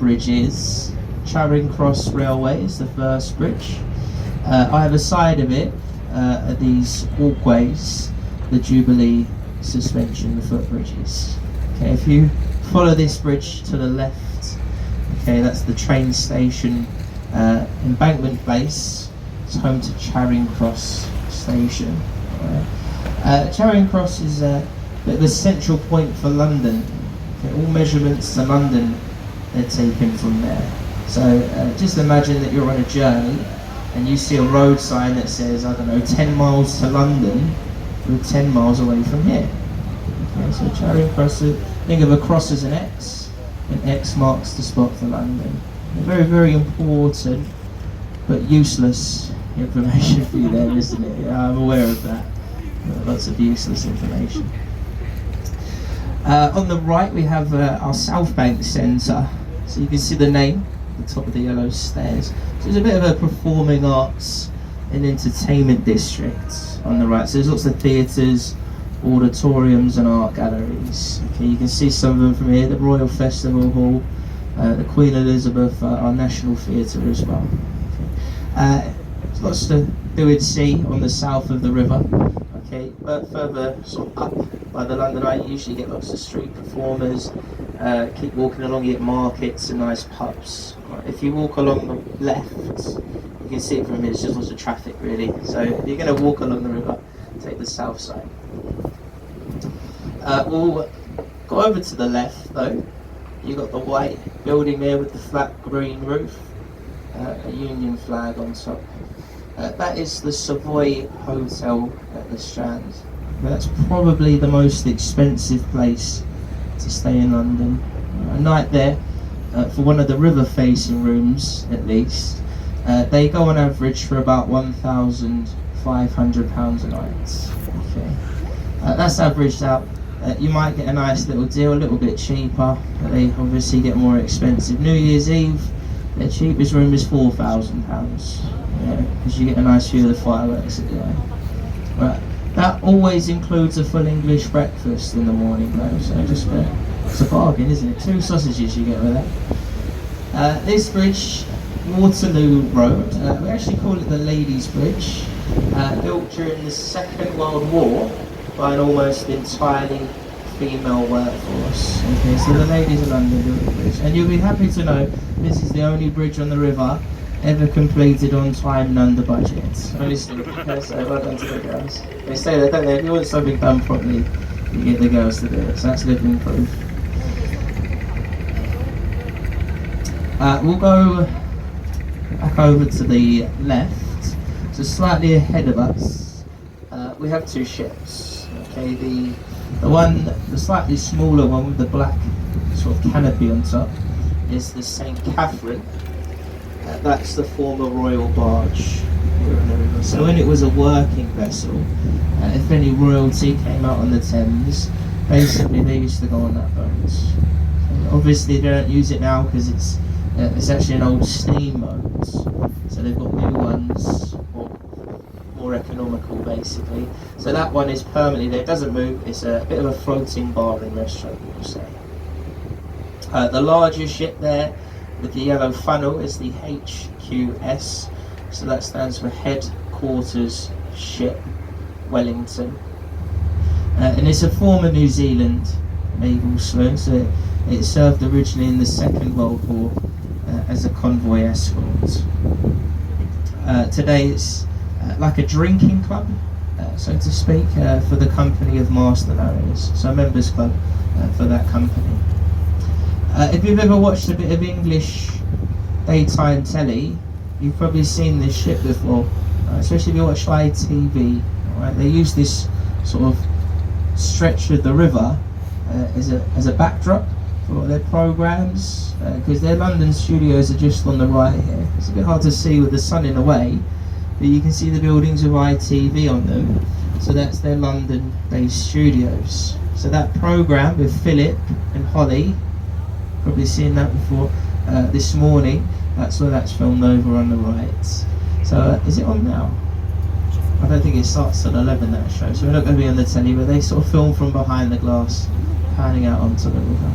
bridge is. Charing Cross Railway is the first bridge. Either side of it are these walkways, the Jubilee suspension, the footbridges. Okay, if you follow this bridge to the left, okay, that's the train station, Embankment Place. It's home to Charing Cross Station. Charing Cross is the central point for London. Okay, all measurements to London, they're taken from there. So just imagine that you're on a journey and you see a road sign that says, I don't know, 10 miles to London. We're 10 miles away from here. Okay, so Charing Cross, think of a cross as an X, and X marks the spot for London. Very, very important, but useless information for you there, isn't it? Yeah, I'm aware of that. Lots of useless information. On the right we have our South Bank Centre. So you can see the name at the top of the yellow stairs. So it's a bit of a performing arts and entertainment district on the right. So there's lots of theatres, auditoriums and art galleries. Okay, you can see some of them from here. The Royal Festival Hall, the Queen Elizabeth, our National Theatre as well. Okay. There's lots to do and see on the south of the river. Okay, but further sort of up by the London Eye, you usually get lots of street performers. Keep walking along, you get markets and nice pubs. Right, if you walk along the left, you can see it from here, it's just lots of traffic really. So if you're going to walk along the river, take the south side. We'll go over to the left though. You've got the white building there with the flat green roof, a Union flag on top. That is the Savoy Hotel at the Strand. That's probably the most expensive place to stay in London. A night there, for one of the river-facing rooms at least, they go on average for about £1,500 a night. Okay, that's averaged out. You might get a nice little deal, a little bit cheaper, but they obviously get more expensive. New Year's Eve, their cheapest room is £4,000. Because you get a nice view of the fireworks at the end. Right. That always includes a full English breakfast in the morning though, so just it's a bargain, isn't it? 2 sausages you get with that. This bridge, Waterloo Road, we actually call it the Ladies' Bridge, built during the Second World War by an almost entirely female workforce. Okay, so the ladies of London built the bridge, and you'll be happy to know this is the only bridge on the river ever completed on time and under budget. Honestly, so well done to the girls. They say that, don't they? If you want something done properly, you get the girls to do it. So that's living proof. We'll go back over to the left. So slightly ahead of us, we have 2 ships. Okay, the slightly smaller one with the black sort of canopy on top is the St. Catherine. That's the former royal barge here in the river. So when it was a working vessel, if any royalty came out on the Thames, basically they used to go on that boat. Obviously they don't use it now because it's actually an old steamboat. So they've got new ones, more economical basically. So that one is permanently there, it doesn't move, it's a bit of a floating bar and restaurant, you would say. The larger ship there, with the yellow funnel, is the HQS, so that stands for Headquarters Ship Wellington, and it's a former New Zealand naval sloop, so it served originally in the Second World War as a convoy escort. Today it's like a drinking club, so to speak, for the company of Master Mariners, so a members club for that company. If you've ever watched a bit of English daytime telly, you've probably seen this ship before, especially if you watch ITV. Right? They use this sort of stretch of the river as a backdrop for their programmes, because their London studios are just on the right here. It's a bit hard to see with the sun in the way, but you can see the buildings of ITV on them, so that's their London-based studios. So that programme with Philip and Holly, probably seen that before this morning, that's where that's filmed over on the right. So is it on now? I don't think it starts at 11, that show, so we're not going to be on the telly, but they sort of film from behind the glass, panning out onto the river.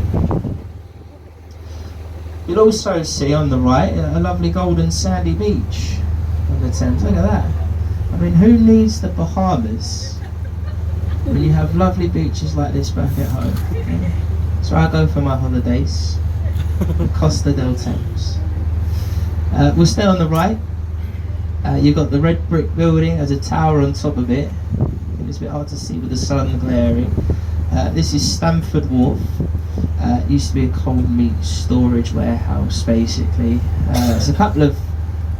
You'll also see on the right a lovely golden sandy beach on the Thames. Look at that. I mean, who needs the Bahamas when you have lovely beaches like this back at home? So I go for my holidays, the Costa del Thames. We'll stay on the right. You've got the red brick building, there's a tower on top of it. It's a bit hard to see with the sun glaring. This is Stamford Wharf. It used to be a cold meat storage warehouse, basically. There's a couple of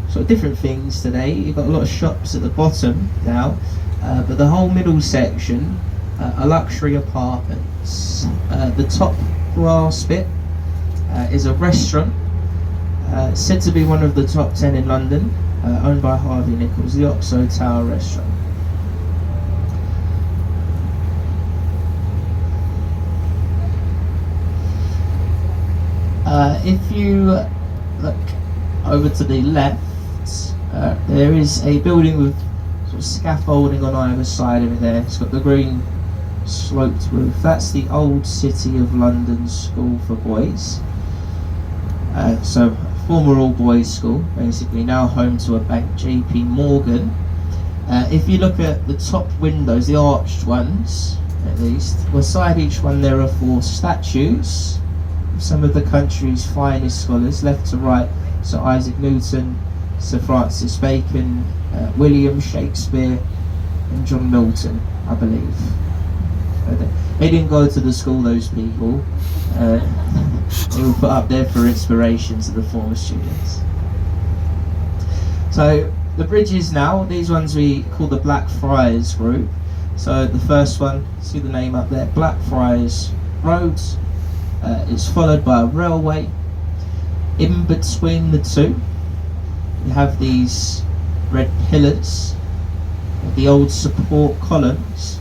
sort of different things today. You've got a lot of shops at the bottom now, but the whole middle section are luxury apartments. The top glass bit is a restaurant, said to be one of the top 10 in London, owned by Harvey Nichols, the Oxo Tower restaurant. If you look over to the left, there is a building with sort of scaffolding on either side of it there. It's got the green sloped roof. That's the old City of London School for Boys. So former all boys school, basically now home to a bank, JP Morgan. If you look at the top windows, the arched ones at least, beside each one there are 4 statues. Some of the country's finest scholars, left to right, Sir Isaac Newton, Sir Francis Bacon, William Shakespeare and John Milton, I believe. They didn't go to the school, those people. They were put up there for inspiration to the former students. So the bridges now, these ones we call the Blackfriars group. So the first one, see the name up there, Blackfriars Road. It's followed by a railway. In between the two, you have these red pillars, the old support columns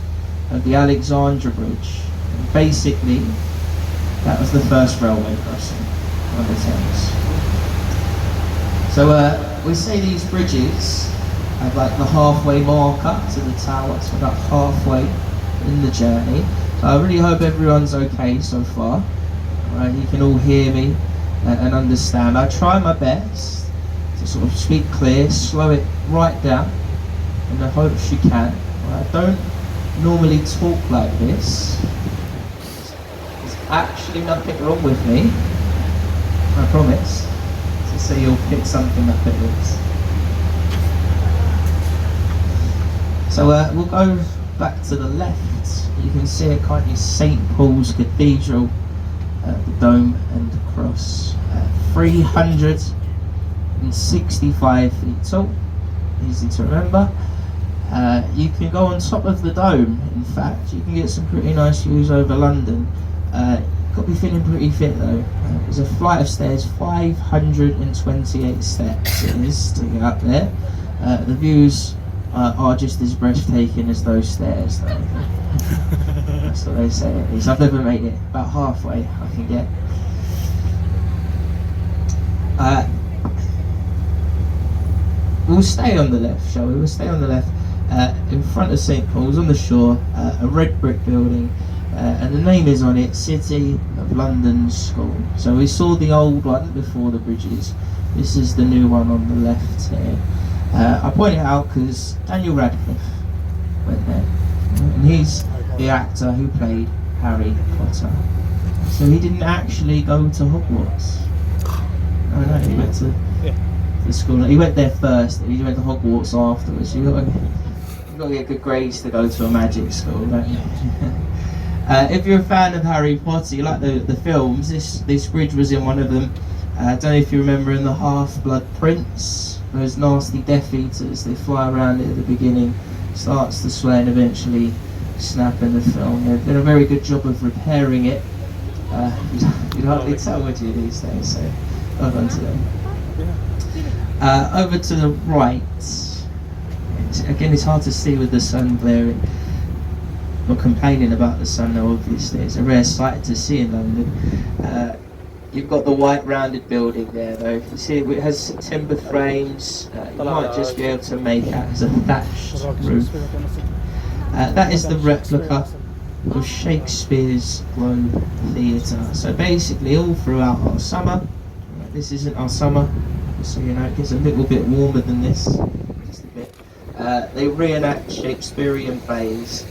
of the Alexandra Bridge. And basically, that was the first railway crossing on the Thames. So we say these bridges have like the halfway marker to the tower, so about halfway in the journey. So I really hope everyone's okay so far. Right, you can all hear me and understand. I try my best to sort of speak clear, slow it right down, and I hope you can. I don't normally talk like this. There's actually nothing wrong with me, I promise. So you'll pick something up at least. So we'll go back to the left. You can see it, can't you? St. Paul's Cathedral. The dome and the cross, 365 feet tall, easy to remember. You can go on top of the dome, in fact. You can get some pretty nice views over London. You've got to be feeling pretty fit though. There's a flight of stairs, 528 steps it is to get up there. The views are just as breathtaking as those stairs though. That's what they say at least. I've never made it. About halfway I can get. We'll stay on the left, shall we? We'll stay on the left. In front of St. Paul's on the shore, a red brick building, and the name is on it, City of London School. So we saw the old one before the bridges. This is the new one on the left here. I point it out because Daniel Radcliffe went there, and he's the actor who played Harry Potter. So he didn't actually go to Hogwarts. No, he went to the school. He went there first, and he went to Hogwarts afterwards. You've got to get good grades to go to a magic school, don't you? If you're a fan of Harry Potter, you like the films, this bridge was in one of them. I don't know if you remember in the Half-Blood Prince, those nasty Death Eaters, they fly around it at the beginning, starts to sway and eventually snap in the film. They've done a very good job of repairing it. You'd hardly tell, would you, these days, so well done to them. Over to the right, again it's hard to see with the sun glaring. Not complaining about the sun though, obviously, it's a rare sight to see in London. You've got the white rounded building there though. You see it has timber frames. You might just be able to make out as a thatched roof. That is the replica of Shakespeare's Globe Theatre. So basically all throughout our summer, This isn't our summer, just so you know. It gets a little bit warmer than this, just a bit. They reenact Shakespearean plays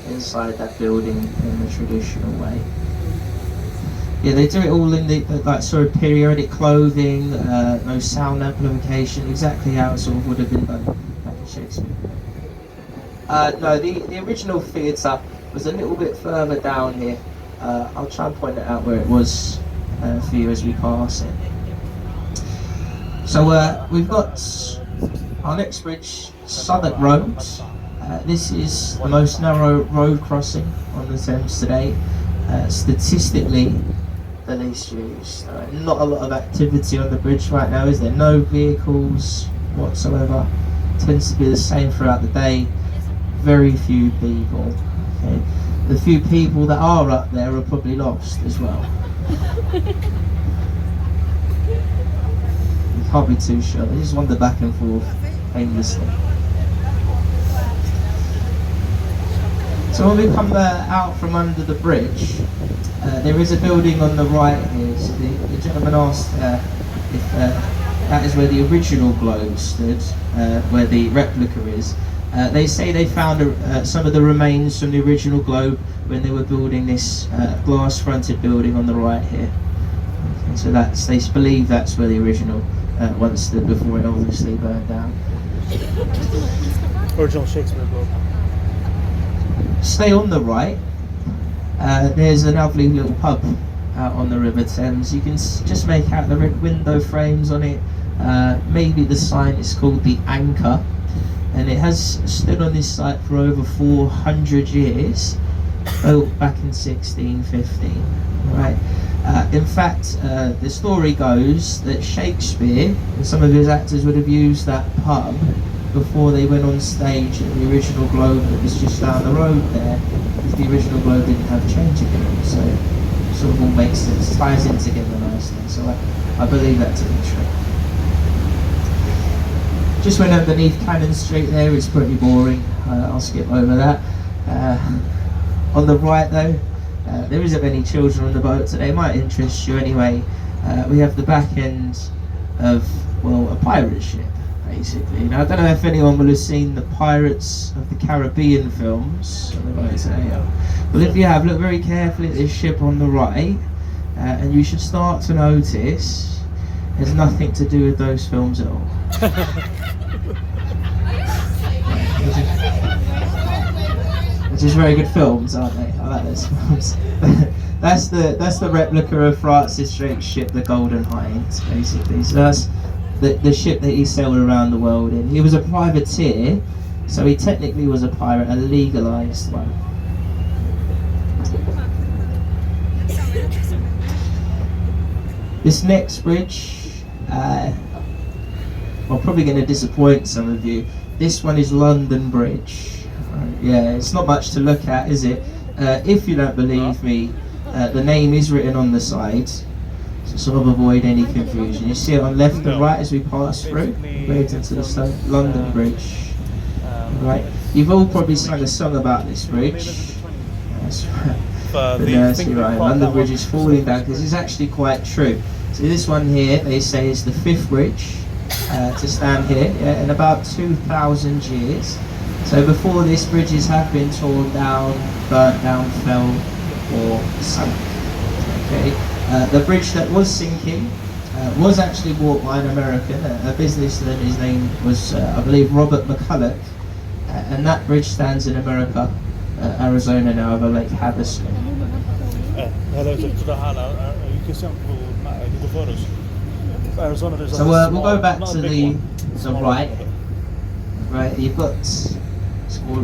inside that building in the traditional way. Yeah, they do it all in the like sort of periodic clothing, no sound amplification, exactly how it sort of would have been done back in Shakespeare. No, the original theatre was a little bit further down here. I'll try and point it out where it was for you as we pass it. So we've got our next bridge, Southwark Road. This is the most narrow road crossing on the Thames today. Statistically, the least used. Not a lot of activity on the bridge right now, is there? No vehicles whatsoever. Tends to be the same throughout the day. Very few people. Okay. The few people that are up there are probably lost as well. You can't be too sure. They just wander back and forth aimlessly. So when we come out from under the bridge, there is a building on the right here. So the gentleman asked if that is where the original globe stood, where the replica is. They say they found some of the remains from the original globe when they were building this glass-fronted building on the right here. Okay, so they believe that's where the original once stood before it obviously burned down. Original Shakespeare globe. Stay on the right. There's a lovely little pub out on the River Thames. You can just make out the red window frames on it. Maybe the sign is called the Anchor, and it has stood on this site for over 400 years, built back in 1650. Right. In fact, the story goes that Shakespeare and some of his actors would have used that pub before they went on stage at the original Globe that was just down the road there, because the original Globe didn't have changing rooms, so it sort of all makes sense, ties in together nicely, so I believe that to be true. Just went underneath Cannon Street there, it's pretty boring, I'll skip over that. On the right though, there isn't many children on the boat, so they might interest you anyway. We have the back end of, well, a pirate ship, basically. Now, I don't know if anyone will have seen the Pirates of the Caribbean films on the boat today. Well, if you have, look very carefully at this ship on the right, and you should start to notice there's nothing to do with those films at all. Which is very good films, aren't they? I like those films. That's the replica of Francis Drake's ship, the Golden Hind, basically. So that's the ship that he sailed around the world in. He was a privateer, so he technically was a pirate, a legalised one. This next bridge, I'm probably going to disappoint some of you. This one is London Bridge. Yeah, it's not much to look at, is it? If you don't believe me, the name is written on the side, to sort of avoid any confusion. You see it on left and right as we pass through, right into the stone. London Bridge. Right. You've all probably sung a song about this bridge. That's right. The nursery rhyme. London Bridge is falling down, because it's actually quite true. See, this one here, they say, is the 5th bridge to stand here, in about 2,000 years. So before this, bridges have been torn down, burnt down, fell, or sunk. Okay. The bridge that was sinking was actually bought by an American, a businessman. His name was, I believe, Robert McCulloch, and that bridge stands in America, Arizona now, over Lake Havasu. So we'll go back to the right. Right, you've got, it's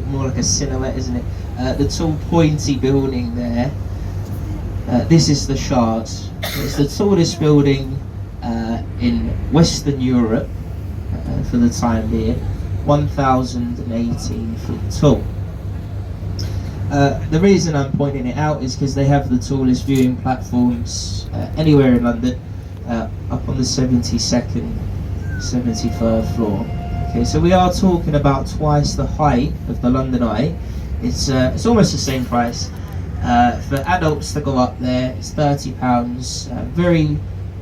more like a silhouette, isn't it? The tall pointy building there. This is the Shard. It's the tallest building in Western Europe for the time being, 1,018 feet tall. The reason I'm pointing it out is because they have the tallest viewing platforms anywhere in London, up on the 72nd, 73rd floor. Okay, so we are talking about twice the height of the London Eye. It's almost the same price. For adults to go up there, it's £30. Very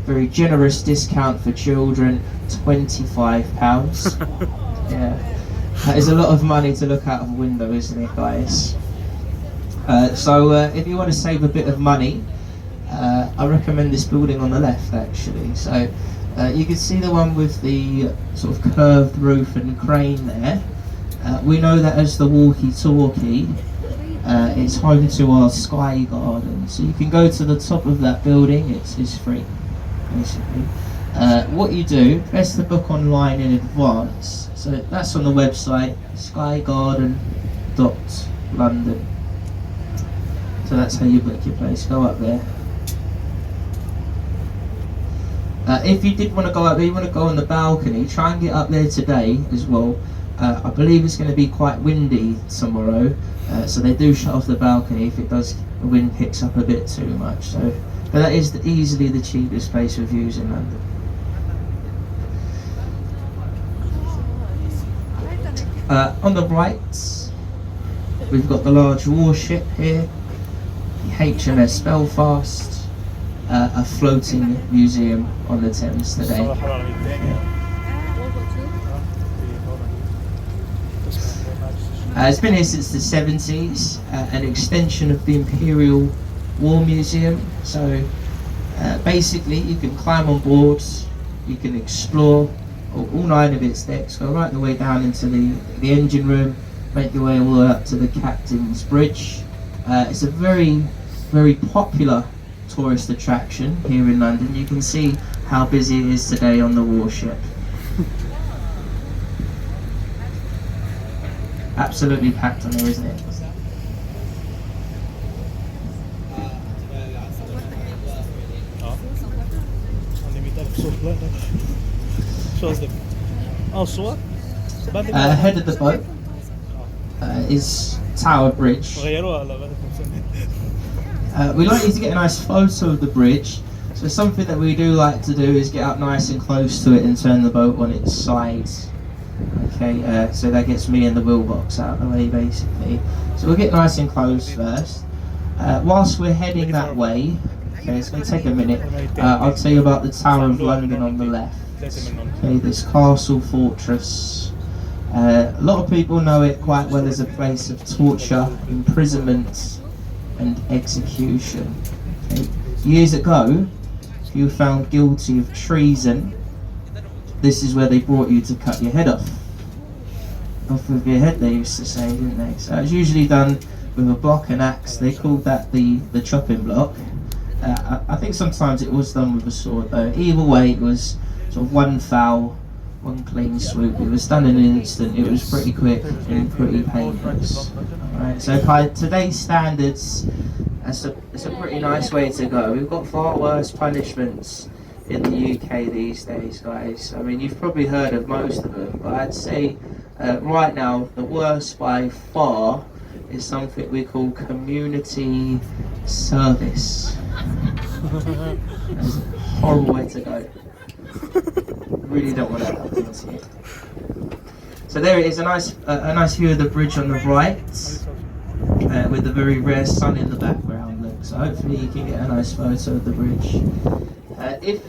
very generous discount for children, £25. Yeah, that is a lot of money to look out of a window, isn't it, guys? So if you want to save a bit of money, I recommend this building on the left, actually. So you can see the one with the sort of curved roof and crane there. We know that as the walkie-talkie. It's home to our Sky Garden, so you can go to the top of that building. It's free, basically. What you do, press the book online in advance. So that's on the website, skygarden.london. So that's how you book your place. Go up there. If you did want to go up there, you want to go on the balcony, try and get up there today as well. I believe it's going to be quite windy tomorrow, so they do shut off the balcony if the wind picks up a bit too much. So, but that is easily the cheapest place for views in London. On the right, we've got the large warship here, the HMS Belfast, a floating museum on the Thames today. It's been here since the 70s, an extension of the Imperial War Museum. So basically you can climb on board, you can explore all 9 of its decks, go right the way down into the engine room, make your way all the way up to the Captain's Bridge. It's a very, very popular tourist attraction here in London. You can see how busy it is today on the warship. Absolutely packed on there, isn't it? Ahead of the boat is Tower Bridge. We like you to get a nice photo of the bridge. So something that we do like to do is get up nice and close to it and turn the boat on its side. Okay, so that gets me and the wheel box out of the way, basically. So we'll get nice and close first. Whilst we're heading that way, okay, it's going to take a minute, I'll tell you about the Tower of London on the left. Okay, this castle fortress. A lot of people know it quite well as a place of torture, imprisonment and execution. Okay. Years ago, if you were found guilty of treason, this is where they brought you to cut your head off. Off of your head, they used to say, didn't they? So it was usually done with a block and axe. They called that the chopping block. I think sometimes it was done with a sword though. Either way, it was sort of one foul, one clean swoop. It was done in an instant. It was pretty quick and pretty painless. Alright, so by today's standards, it's a pretty nice way to go. We've got far worse punishments in the UK these days, guys. I mean, you've probably heard of most of them, but I'd say right now the worst by far is something we call community service. That's a horrible way to go. Really don't want that happening to you. So there it is, a nice view of the bridge on the right, with the very rare sun in the background. Look, so hopefully you can get a nice photo of the bridge. If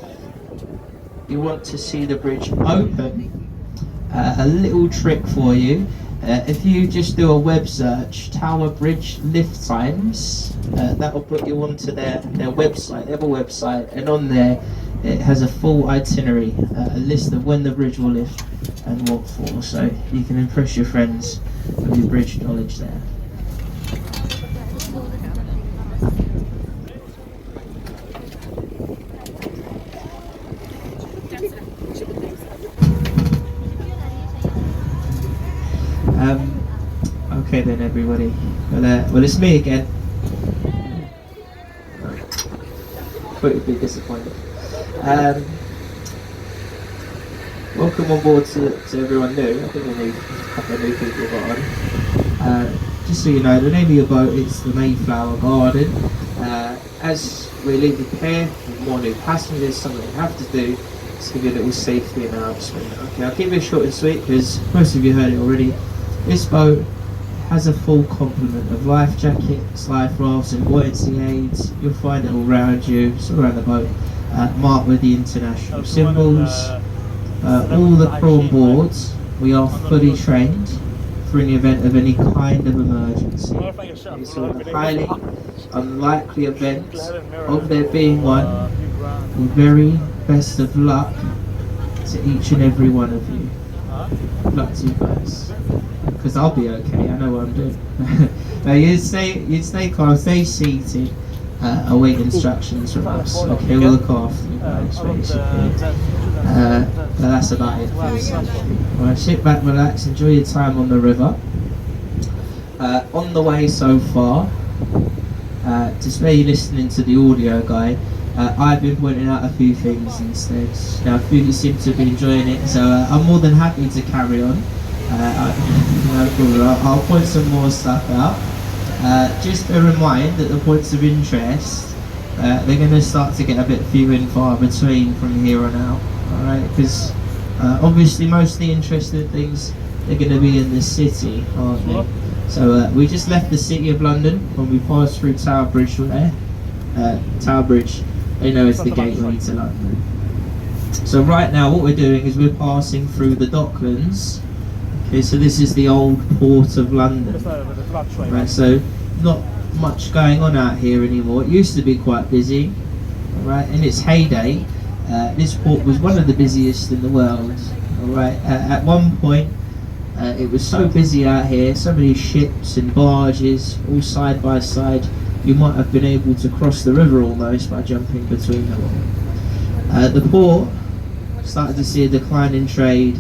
you want to see the bridge open, a little trick for you. If you just do a web search, Tower Bridge lift times, that will put you onto their website. They have a website, and on there it has a full itinerary, a list of when the bridge will lift and what for, so you can impress your friends with your bridge knowledge there. Okay then, everybody. Well, it's me again. Quite a bit disappointed. Welcome on board to everyone new. I think a couple of new people got on. Just so you know, the name of your boat is the Mayflower Garden. As we leave the pier with more new passengers, something we have to do is give you a little safety announcement. Okay, I'll keep it short and sweet because most of you heard it already. This boat has a full complement of life jackets, life rafts and buoyancy aids. You'll find it all around you, it's all around the boat. marked with the international symbols. All the crew on board, we are fully trained for any event of any kind of emergency. It's on the highly unlikely event of there being one. The very best of luck to each and every one of you. Luck to you guys, because I'll be okay. I know what I'm doing. Now you'd stay calm, stay seated, await instructions from us. Okay, we'll look after you guys, basically. But that's about it for this session. Alright, sit back, relax, enjoy your time on the river. On the way so far, to spare you listening to the audio guide, I've been pointing out a few things instead. Now, a few of you seem to be enjoying it, so I'm more than happy to carry on. I'll point some more stuff out. Just bear in mind that the points of interest, they're going to start to get a bit few and far between from here on out. Alright, because obviously most of the interesting things, they're going to be in the city, aren't they? So we just left the City of London when we passed through Tower Bridge there. Tower Bridge, they know it's the gateway to London. So right now what we're doing is we're passing through the Docklands. Okay, so this is the old port of London. Right, so not much going on out here anymore. It used to be quite busy. Right, in its heyday, this port was one of the busiest in the world. Alright, at one point it was so busy out here, so many ships and barges all side by side, you might have been able to cross the river almost by jumping between them all. The port started to see a decline in trade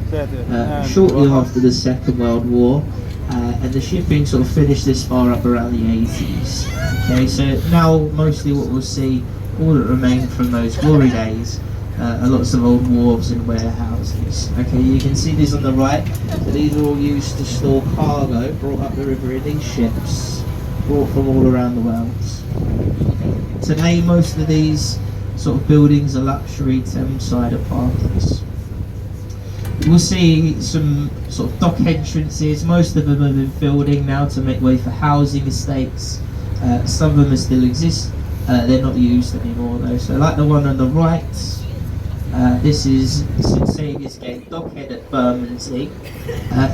shortly after the Second World War, and the shipping sort of finished this far up around the 80s. Okay, so now mostly what we'll see, all that remain from those glory days, are lots of old wharves and warehouses. Okay, you can see these on the right, so these are all used to store cargo brought up the river in these ships, brought from all around the world. Today most of these sort of buildings are luxury Thameside apartments. We'll see some sort of dock entrances. Most of them have been filled in now to make way for housing estates. Some of them still exist, they're not used anymore though. So like the one on the right, this is St Saviour's Gate Dockhead at Bermondsey.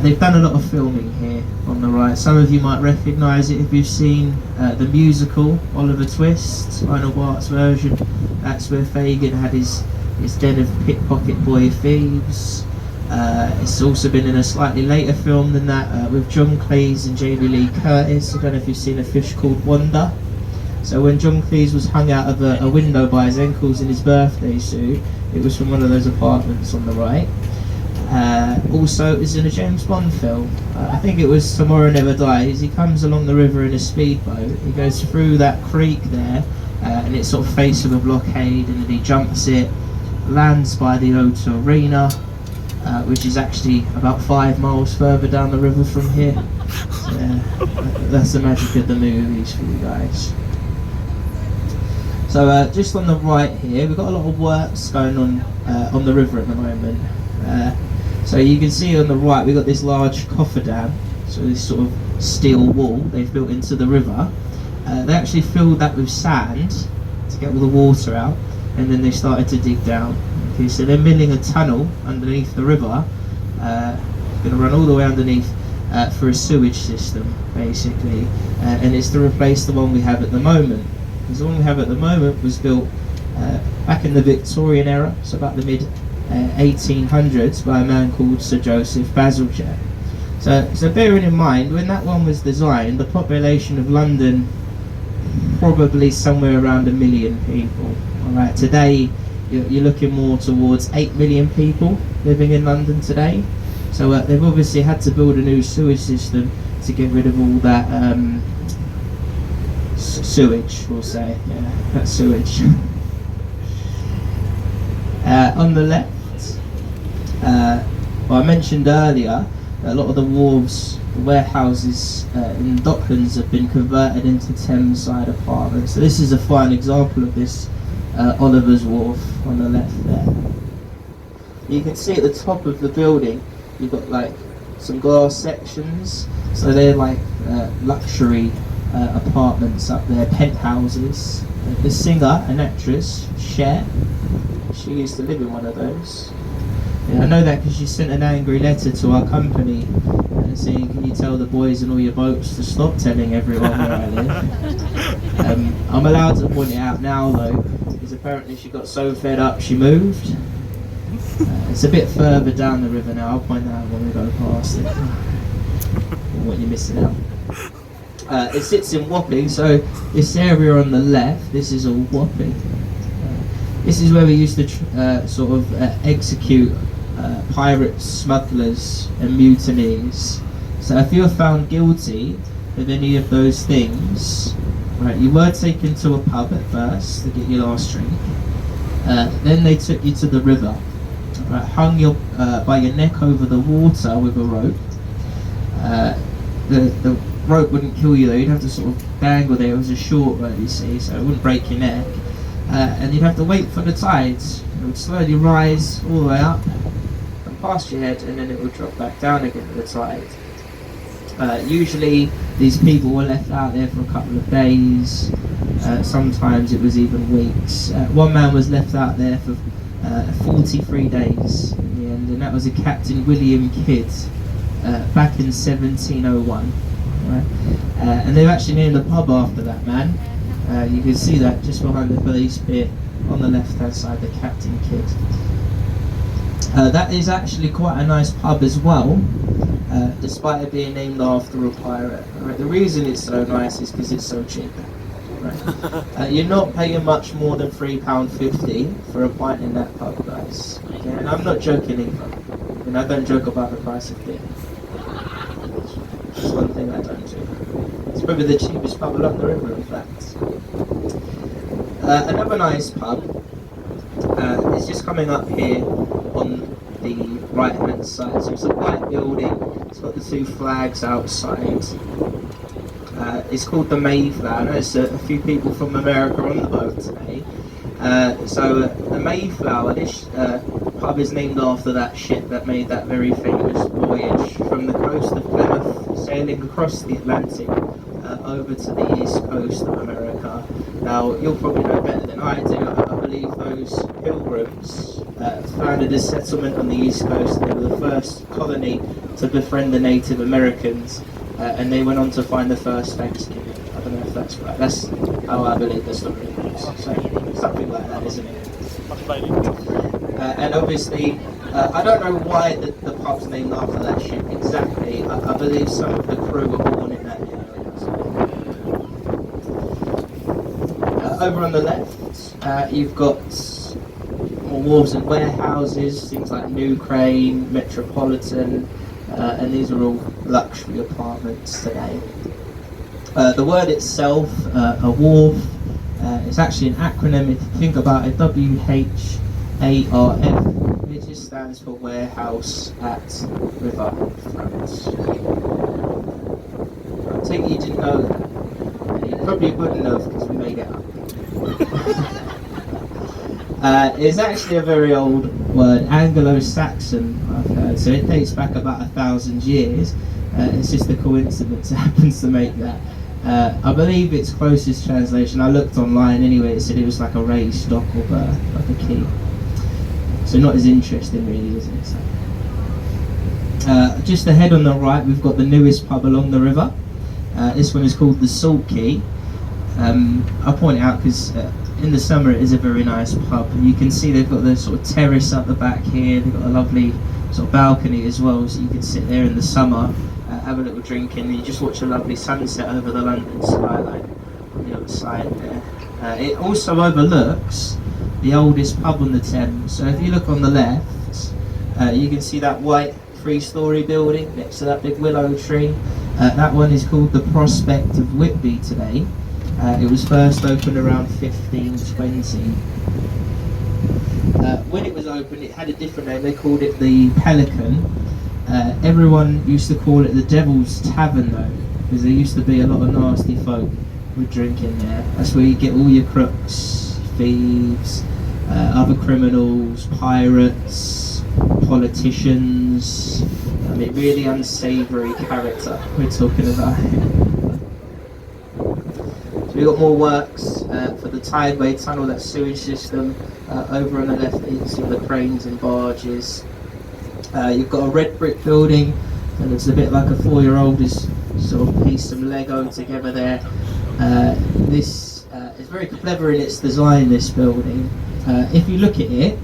They've done a lot of filming here on the right. Some of you might recognise it if you've seen the musical Oliver Twist, Lionel Bart's version. That's where Fagin had his den of pickpocket boy thieves. It's also been in a slightly later film than that, with John Cleese and Jamie Lee Curtis. I don't know if you've seen A Fish Called Wanda. So when John Cleese was hung out of a window by his ankles in his birthday suit, it was from one of those apartments on the right. Also, it was in a James Bond film. I think it was Tomorrow Never Dies. He comes along the river in a speedboat. He goes through that creek there, and it's sort of faced with a blockade, and then he jumps it, lands by the O2 Arena, which is actually about 5 miles further down the river from here. So, that's the magic of the movies for you guys. So just on the right here, we've got a lot of works going on the river at the moment. So you can see on the right, we've got this large cofferdam, so this sort of steel wall they've built into the river. They actually filled that with sand to get all the water out, and then they started to dig down. Okay, so they're milling a tunnel underneath the river, going to run all the way underneath for a sewage system, basically, and it's to replace the one we have at the moment. Because the one we have at the moment was built back in the Victorian era, so about the mid 1800s, by a man called Sir Joseph Bazalgette. So bearing in mind, when that one was designed, the population of London probably somewhere around 1 million people. Alright, today you're looking more towards 8 million people living in London today. So they've obviously had to build a new sewage system to get rid of all that sewage, we'll say. Yeah, that's sewage. On the left, well, I mentioned earlier, a lot of the wharves, the warehouses in Docklands have been converted into Thameside apartments. So this is a fine example of this, Oliver's Wharf on the left there. You can see at the top of the building, you've got like some glass sections, so they're like luxury apartments up there, penthouses. The singer and actress, Cher, She used to live in one of those. Yeah, I know that because she sent an angry letter to our company saying, can you tell the boys in all your boats to stop telling everyone where I live? I'm allowed to point it out now though, because apparently she got so fed up she moved. It's a bit further down the river now. I'll point that out when we go past it. What you're missing out. It sits in Wapping, so this area on the left, this is all Wapping. This is where we used to execute pirates, smugglers and mutineers. So if you're found guilty of any of those things, right, you were taken to a pub at first to get your last drink. Then they took you to the river, right, hung you by your neck over the water with a rope. The rope wouldn't kill you though, you'd have to sort of dangle there. It was a short rope, you see, so it wouldn't break your neck. And you'd have to wait for the tides. It would slowly rise all the way up and past your head, and then it would drop back down again at the tide. Usually these people were left out there for a couple of days. Sometimes it was even weeks. One man was left out there for 43 days in the end, and that was a Captain William Kidd back in 1701. Right? And they've actually named a pub after that man. You can see that just behind the police pier on the left hand side, the Captain Kidd. That is actually quite a nice pub as well, despite it being named after a pirate. Right? The reason it's so nice is because it's so cheap. Right? You're not paying much more than £3.50 for a pint in that pub, guys. Okay? And I'm not joking either. And I don't joke about the price of beer. That's one thing I don't do. It's probably the cheapest pub along the river, in fact. Another nice pub is just coming up here on the right hand side. So it's a white building, it's got the two flags outside. It's called the Mayflower. I know there's a few people from America on the boat today. The Mayflower, this pub is named after that ship that made that very famous voyage from the coast of Plymouth, sailing across the Atlantic over to the east coast of America. Now, you'll probably know better than I do. I believe those pilgrims founded a settlement on the east coast. They were the first colony to befriend the Native Americans, and they went on to find the first Thanksgiving. I don't know if that's right. That's how I believe the story goes. So, something like that, isn't it? And obviously, I don't know why the pub's named after that ship exactly. I believe some of the crew were born in that area. Over on the left, you've got more wharves and warehouses, things like New Crane, Metropolitan, and these are all luxury apartments today. The word itself, a wharf, it's actually an acronym. If you think about it, WHARF, it just stands for Warehouse at River Thames. I take it you didn't know that. You probably wouldn't know because we made it up. It's actually a very old word, Anglo-Saxon, I've heard, so it dates back about 1,000 years. It's just a coincidence it happens to make that. I believe its closest translation, I looked online anyway, it said it was like a raised dock or like a quay. So not as interesting really, is it? So, just ahead on the right we've got the newest pub along the river. This one is called the Salt Quay. I point it out because in the summer it is a very nice pub. You can see they've got the sort of terrace up the back here, they've got a lovely sort of balcony as well, so you can sit there in the summer, have a little drink, and you just watch a lovely sunset over the London skyline on the other side there. It also overlooks the oldest pub on the Thames. So if you look on the left, you can see that white 3-storey building next to that big willow tree. That one is called the Prospect of Whitby today. It was first opened around 1520. When it was opened, it had a different name. They called it the Pelican. Everyone used to call it the Devil's Tavern though, because there used to be a lot of nasty folk who would drink in there. That's where you get all your crooks, thieves, other criminals, pirates, politicians. I mean, really unsavoury character we're talking about here. So We've got more works for the tideway tunnel, that sewage system. Over on the left, you can see the cranes and barges. You've got a red brick building that looks a bit like a 4-year-old has sort of pieced some Lego together there. This is very clever in its design, this building. If you look at it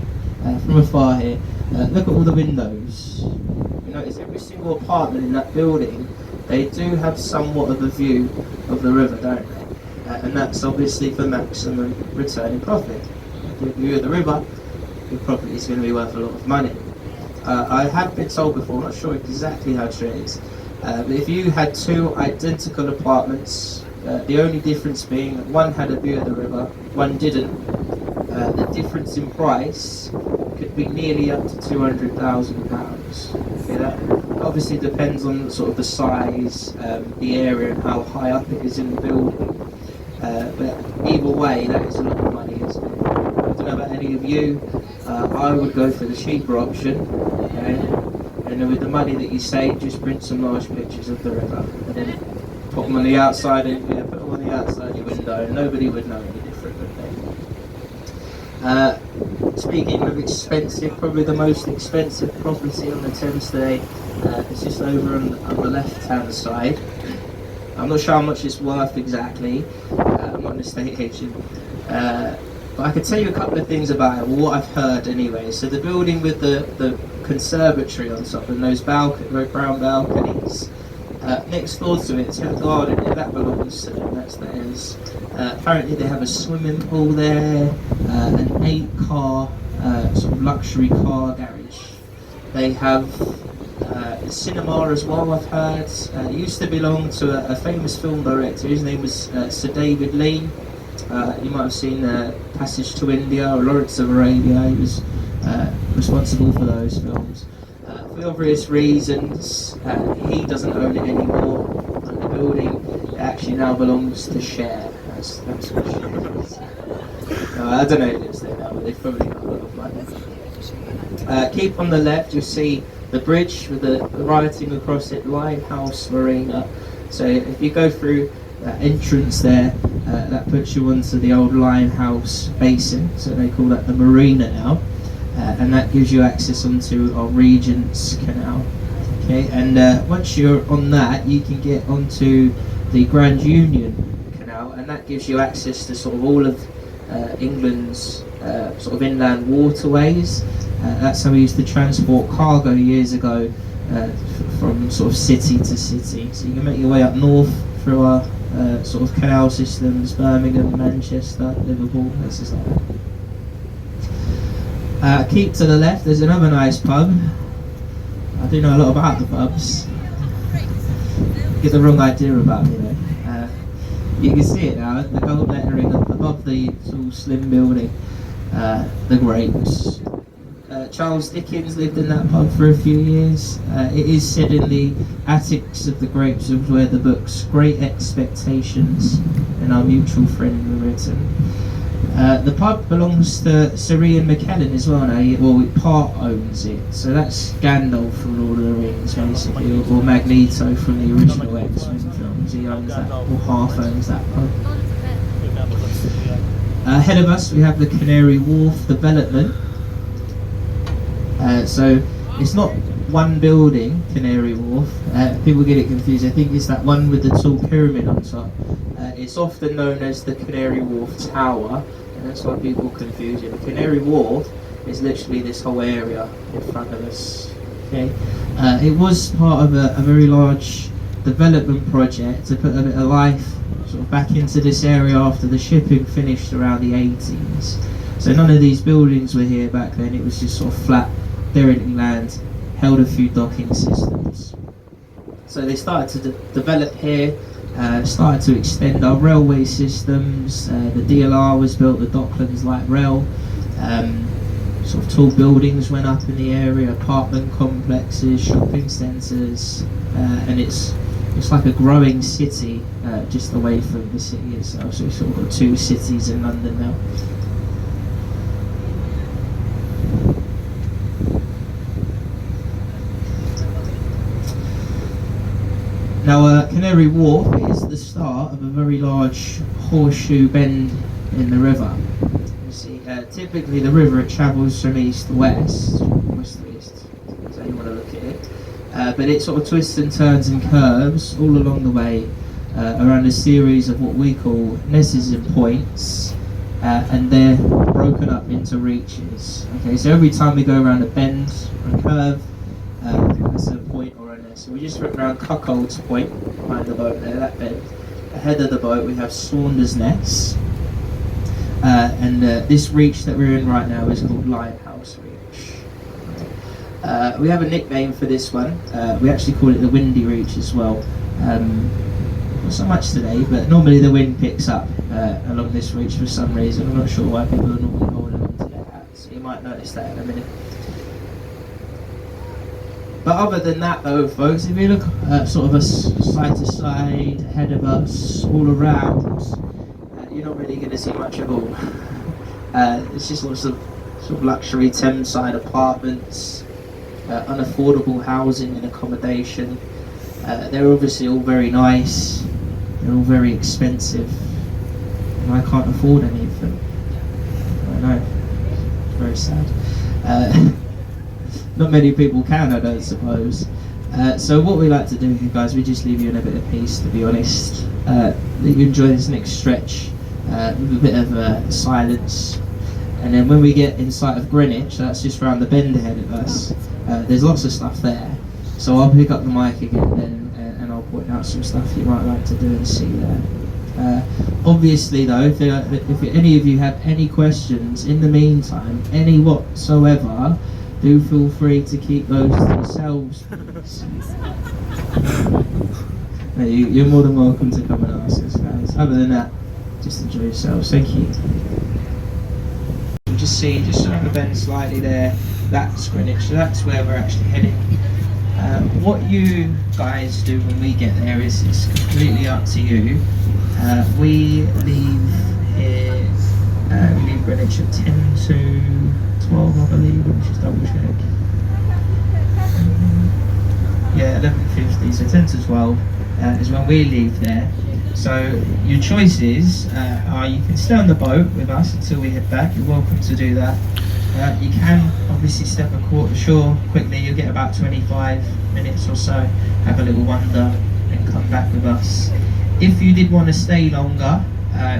from afar here, look at all the windows. You notice every single apartment in that building, they do have somewhat of a view of the river, don't they? And that's obviously for maximum return in profit. If you have a view of the river, your property is going to be worth a lot of money. I have been told before, I'm not sure exactly how true it is, but if you had 2 identical apartments, the only difference being that one had a view of the river, one didn't, the difference in price could be nearly up to £200,000. Okay, that obviously depends on sort of the size, the area, and how high up it is in the building. But either way, that is a lot of money, isn't it? I don't know about any of you. I would go for the cheaper option, okay? And then with the money that you save, just print some large pictures of the river, and then put them on the outside, and put them on the outside of your window, and nobody would know any different, would they? Speaking of expensive, probably the most expensive property on the Thames today is just over on the left-hand side. I'm not sure how much it's worth exactly. I'm not an estate agent. But I can tell you a couple of things about it, well, what I've heard anyway. So the building with the conservatory on top and those brown balconies, next door to it, it's got a garden there, that belongs to them, that's theirs. Apparently they have a swimming pool there, an 8-car sort of luxury car garage. They have a cinema as well, I've heard. It used to belong to a famous film director. His name was Sir David Lean. You might have seen Passage to India or Lawrence of Arabia. He was responsible for those films. For obvious reasons, he doesn't own it anymore. And the building actually now belongs to Share. That's what Share is. I don't know who lives there now, but they've probably got a lot of money. Keep on the left, you'll see the bridge with the writing across it, Limehouse Marina. So if you go through that entrance there, that puts you onto the old Limehouse Basin, so they call that the marina now, and that gives you access onto our Regent's Canal. Okay, and once you're on that, you can get onto the Grand Union Canal, and that gives you access to sort of all of England's sort of inland waterways. That's how we used to transport cargo years ago from sort of city to city. So you can make your way up north through our sort of canal systems, Birmingham, Manchester, Liverpool, places like that. Keep to the left, there's another nice pub. I do know a lot about the pubs. Get the wrong idea about me though. You can see it now, the gold lettering above the sort of slim building, the Grapes. Charles Dickens lived in that pub for a few years. It is said in the attics of the Grapes of where the books Great Expectations and Our Mutual Friend were written. The pub belongs to Sir Ian McKellen as well now, well, part owns it. So that's Gandalf from Lord of the Rings basically, or Magneto from the original X-Men films. He owns that, or half owns that pub. Ahead of us we have the Canary Wharf development. So it's not one building, Canary Wharf. People get it confused. I think it's that one with the tall pyramid on top. It's often known as the Canary Wharf Tower, and that's why people confuse it. The Canary Wharf is literally this whole area in front of us. Okay, it was part of a very large development project to put a bit of life sort of back into this area after the shipping finished around the 80s. So none of these buildings were here back then. It was just sort of flat, derelict land, held a few docking systems. So they started to develop here, started to extend our railway systems. The DLR was built, the Docklands Light Rail. Sort of tall buildings went up in the area, apartment complexes, shopping centres, and it's like a growing city just away from the city itself. So we've sort of got 2 cities in London now. Now, Canary Wharf is the start of a very large horseshoe bend in the river. You see, typically the river, it travels from east to west to east, so you want to look at it. But it sort of twists and turns and curves all along the way around a series of what we call nesses and points, and they're broken up into reaches. Okay, so every time we go around a bend or a curve, that's a point or a ness. So we just went around Cuckold's Point behind the boat there, that bend. Ahead of the boat we have Saunders Ness, and this reach that we're in right now is called Lighthouse Reach. We have a nickname for this one. We actually call it the Windy Reach as well. Not so much today, but normally the wind picks up along this reach for some reason. I'm not sure why people are normally holding on to their hats. You might notice that in a minute. But other than that though, folks, if you look sort of side to side, ahead of us, all around, you're not really going to see much at all. It's just lots of sort of luxury Thames side apartments, unaffordable housing and accommodation. They're obviously all very nice, they're all very expensive, and I can't afford any of them. I know, it's very sad. Not many people can, I don't suppose. So what we like to do with you guys, we just leave you in a bit of peace, to be honest. Let you enjoy this next stretch with a bit of silence. And then when we get in sight of Greenwich, that's just round the bend ahead of us, there's lots of stuff there. So I'll pick up the mic again then, and I'll point out some stuff you might like to do and see there. Obviously though, if any of you have any questions in the meantime, any whatsoever, do feel free to keep those to yourselves, please. No, you're more than welcome to come and ask us, guys. Other than that, just enjoy yourselves. Thank you. You just see, just around the bend slightly there, that's Greenwich, so that's where we're actually heading. What you guys do when we get there is completely up to you. We leave here, we leave Greenwich at 10 to 12, I believe. Let me just double check. Yeah, 11:50, so 10 to 12 is when we leave there. So your choices are you can stay on the boat with us until we head back. You're welcome to do that. You can obviously step ashore quickly. You'll get about 25 minutes or so, have a little wander and come back with us. If you did want to stay longer,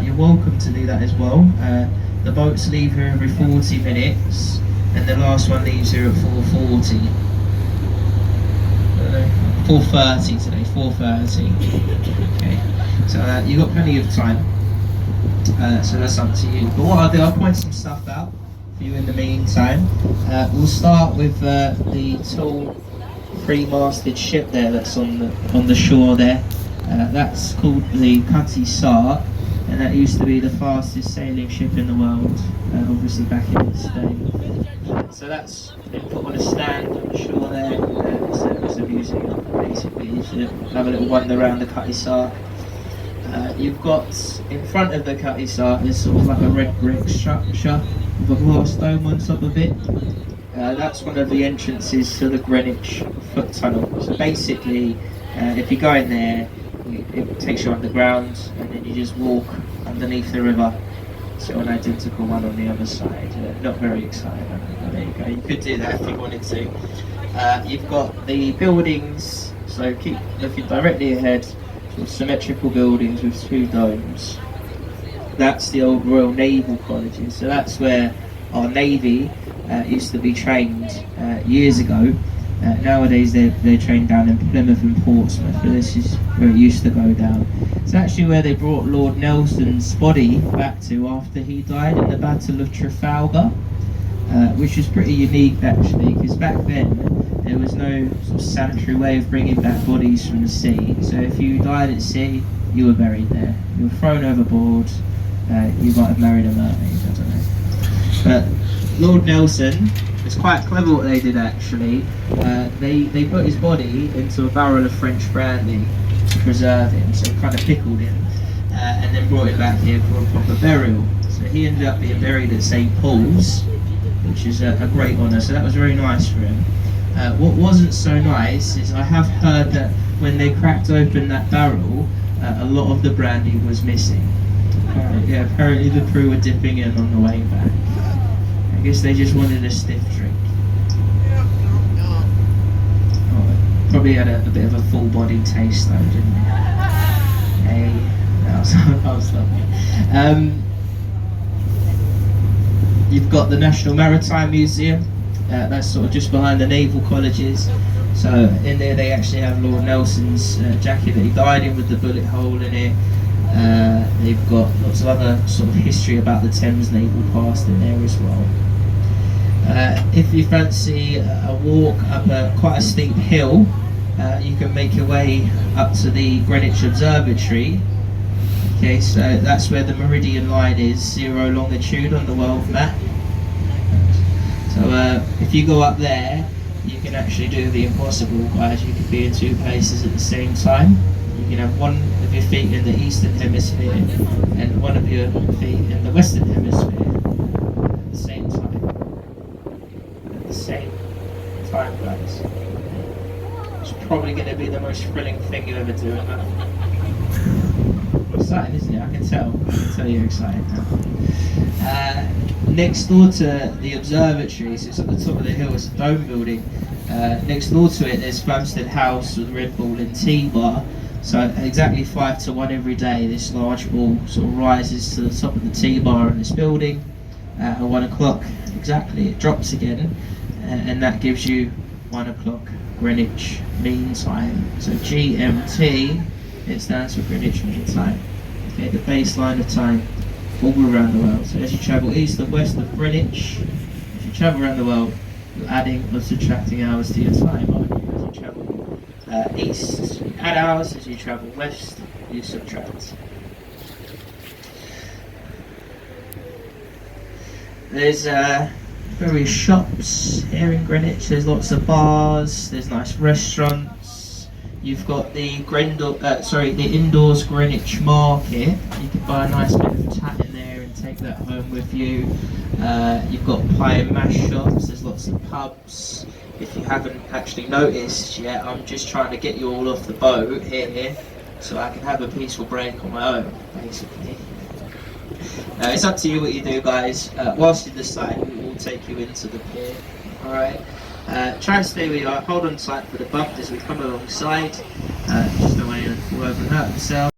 you're welcome to do that as well. The boats leave here every 40 minutes and the last one leaves here at 4:40. 4:30 today, 4:30. Okay, so you've got plenty of time, so that's up to you. But what I'll do, I'll point some stuff out for you in the meantime. We'll start with the tall three-masted ship there that's on the shore there. That's called the Cutty Sark, and that used to be the fastest sailing ship in the world, obviously back in its day. So that's been put on a stand on the shore there. It's a museum basically. You should have a little wander around the Cutty Sark. You've got in front of the Cutty Sark, there's sort of like a red brick structure with a glass dome on top of it. That's one of the entrances to the Greenwich foot tunnel. So basically, if you go in there, it takes you underground and then you just walk underneath the river. So an identical one on the other side. Not very exciting, but there you go. You could do that if you wanted to. You've got the buildings, so keep looking directly ahead. Sort of symmetrical buildings with two domes. That's the old Royal Naval Colleges. So that's where our Navy used to be trained years ago. Nowadays they're trained down in Plymouth and Portsmouth, but this is where it used to go down. It's actually where they brought Lord Nelson's body back to after he died in the Battle of Trafalgar, which was pretty unique actually, because back then there was no sort of sanitary way of bringing back bodies from the sea. So if you died at sea, you were buried there. You were thrown overboard, you might have married a mermaid, I don't know. But Lord Nelson, it's quite clever what they did actually. They put his body into a barrel of French brandy to preserve him, so kind of pickled him, and then brought him back here for a proper burial. So he ended up being buried at St. Paul's, which is a great honour, so that was very nice for him. What wasn't so nice is I have heard that when they cracked open that barrel, a lot of the brandy was missing. Apparently the crew were dipping in on the way back. I guess they just wanted a stiff drink. Oh, probably had a bit of a full-bodied taste though, didn't it? Hey, that was lovely. You've got the National Maritime Museum. That's sort of just behind the naval colleges. So in there they actually have Lord Nelson's jacket that he died in with the bullet hole in it. They've got lots of other sort of history about the Thames naval past in there as well. If you fancy a walk up quite a steep hill, you can make your way up to the Greenwich Observatory. Okay, so that's where the meridian line is, 0 longitude on the world map. So if you go up there, you can actually do the impossible, guys. You can be in 2 places at the same time. You can have one of your feet in the eastern hemisphere and one of your feet in the western hemisphere at the same time. At the same time, guys. It's probably going to be the most thrilling thing you ever do. Exciting, isn't it? I can tell you're excited now. Next door to the observatory, so it's at the top of the hill, it's a dome building. Next door to it there's Flamstead House with Red Bull and tea bar. So exactly 5 to 1 every day, this large ball sort of rises to the top of the tea bar in this building. At 1 o'clock exactly it drops again, and that gives you 1 o'clock Greenwich Mean Time. So GMT, it stands for Greenwich Mean Time. Okay, the baseline of time all around the world. So as you travel east and west of Greenwich, as you travel around the world, you're adding or subtracting hours to your time, aren't you? As you travel east, you add hours. As you travel west, you subtract. There's various shops here in Greenwich. There's lots of bars. There's nice restaurants. You've got the the indoors Greenwich Market. You can buy a nice bit of tat in there and take that home with you. You've got pie and mash shops. There's lots of pubs. If you haven't actually noticed yet, I'm just trying to get you all off the boat here so I can have a peaceful break on my own, basically. It's up to you what you do, guys. Whilst you're deciding, we'll take you into the pier. Alright. Try and stay where you are. Hold on tight for the bump as we come alongside. Just don't want anyone to fall over and hurt themselves.